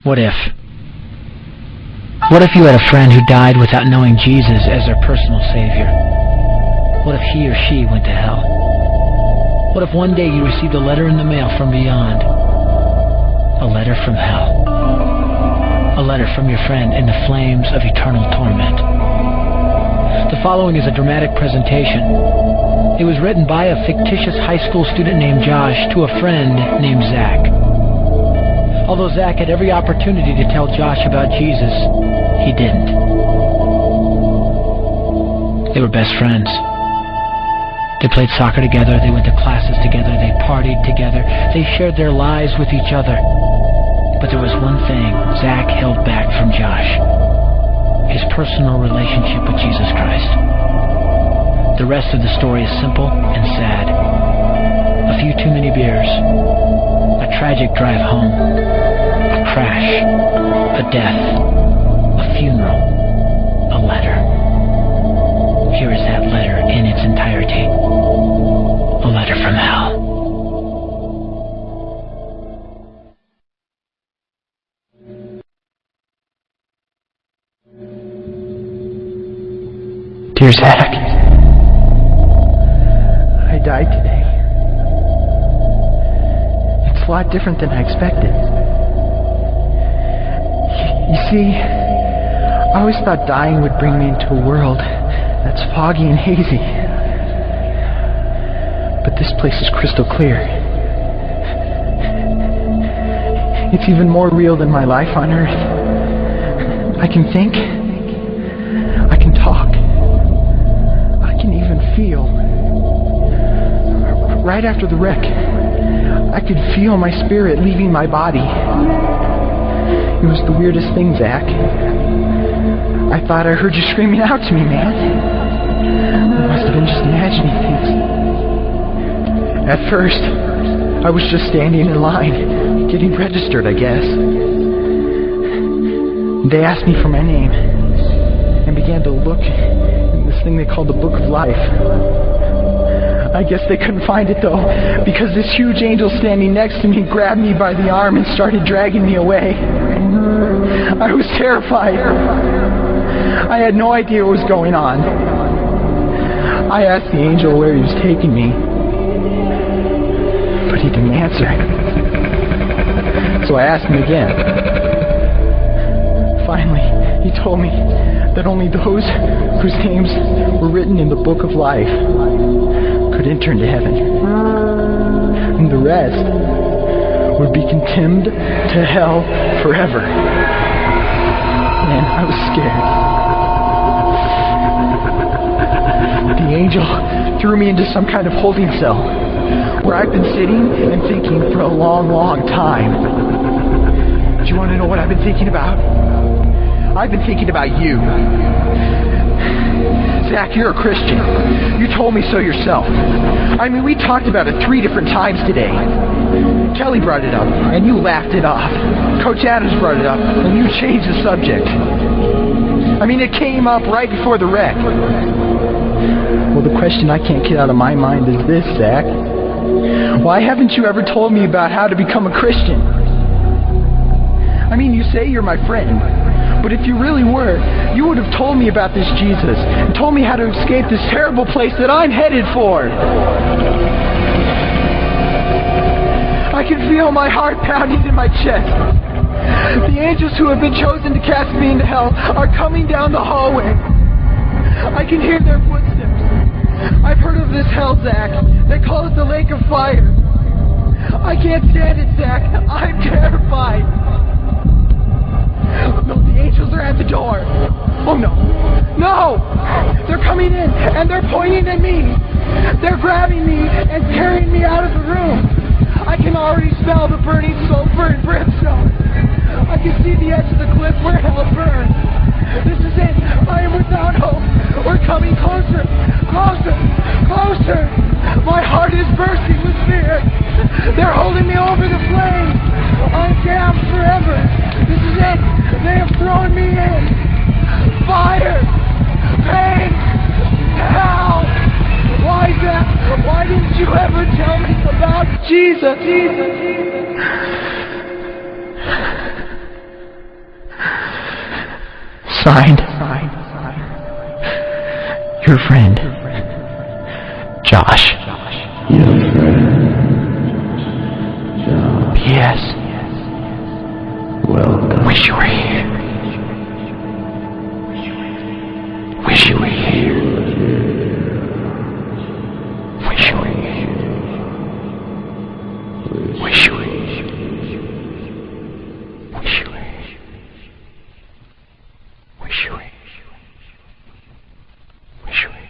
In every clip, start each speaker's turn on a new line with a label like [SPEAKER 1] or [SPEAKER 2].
[SPEAKER 1] What if? What if you had a friend who died without knowing Jesus as their personal savior? What if he or she went to hell? What if one day you received a letter in the mail from beyond? A letter from hell. A letter from your friend in the flames of eternal torment. The following is a dramatic presentation. It was written by a fictitious high school student named Josh to a friend named Zach. Although Zach had every opportunity to tell Josh about Jesus, he didn't. They were best friends. They played soccer together, they went to classes together, they partied together, they shared their lives with each other. But there was one thing Zach held back from Josh: his personal relationship with Jesus Christ. The rest of the story is simple and sad. A few too many beers, a tragic drive home, a crash, a death, a funeral, a letter. Here is that letter in its entirety. A letter from hell. Dear Zach, I died today. It's a lot different than I expected. You see, I always thought dying would bring me into a world that's foggy and hazy. But this place is crystal clear. It's even more real than my life on Earth. I can think. I can talk. I can even feel. Right after the wreck, I could feel my spirit leaving my body. It was the weirdest thing, Zach. I thought I heard you screaming out to me, man. I must have been just imagining things. At first, I was just standing in line, getting registered, I guess. They asked me for my name, and began to look in this thing they called the Book of Life. I guess they couldn't find it, though, because this huge angel standing next to me grabbed me by the arm and started dragging me away. I was terrified. I had no idea what was going on. I asked the angel where he was taking me, but he didn't answer. So I asked him again. Finally, he told me that only those whose names were written in the Book of Life could enter into heaven. And the rest would be condemned to hell forever. Man, I was scared. The angel threw me into some kind of holding cell, where I've been sitting and thinking for a long, long time. Do you want to know what I've been thinking about? I've been thinking about you. Zach, you're a Christian. You told me so yourself. I mean, we talked about it 3 different times today. Kelly brought it up, and you laughed it off. Coach Adams brought it up, and you changed the subject. I mean, it came up right before the wreck. Well, the question I can't get out of my mind is this, Zach. Why haven't you ever told me about how to become a Christian? I mean, you say you're my friend, but if you really were, you would have told me about this Jesus and told me how to escape this terrible place that I'm headed for. I can feel my heart pounding in my chest. The angels who have been chosen to cast me into hell are coming down the hallway. I can hear their footsteps. I've heard of this hell, Zach. They call it the lake of fire. I can't stand it, Zach. I'm terrified. No, the angels are at the door. Oh, no. No! They're coming in, and they're pointing at me. They're grabbing me and carrying me out of the room. I can already smell the burning sulfur and brimstone. I can see the edge of the cliff where hell burns. This is it. I am without hope. We're coming closer. Closer. Closer. My heart is bursting with fear. They're holding me over the flames. I'm damned forever. This is it. They have thrown me in. Fire. Pain. Hell. Why, Zach? Why didn't you ever tell me about Jesus? Signed, your friend, Josh.
[SPEAKER 2] Your friend, Josh.
[SPEAKER 1] P.S.
[SPEAKER 2] Welcome.
[SPEAKER 1] Wish you were here. Wish you were here. Wish you were here. Wish you were here. Wish you were here. Wish you were here. Wish you were here.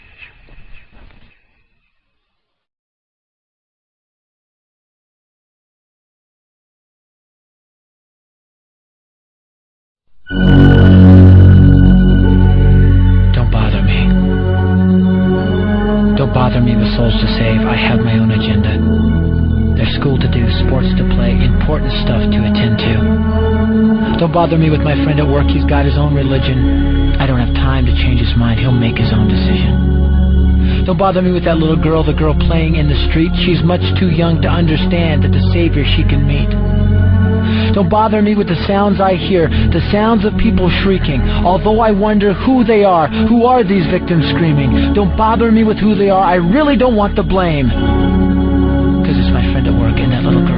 [SPEAKER 1] Don't bother me. Don't bother me with souls to save. I have my own agenda. There's school to do, sports to play, important stuff to attend to. Don't bother me with my friend at work. He's got his own religion. I don't have time to change his mind. He'll make his own decision. Don't bother me with that little girl, the girl playing in the street. She's much too young to understand that the Savior she can meet. Don't bother me with the sounds I hear, the sounds of people shrieking, although I wonder who they are. Who are these victims screaming? Don't bother me with who they are. I really don't want the blame. Because it's my friend at work and that little girl.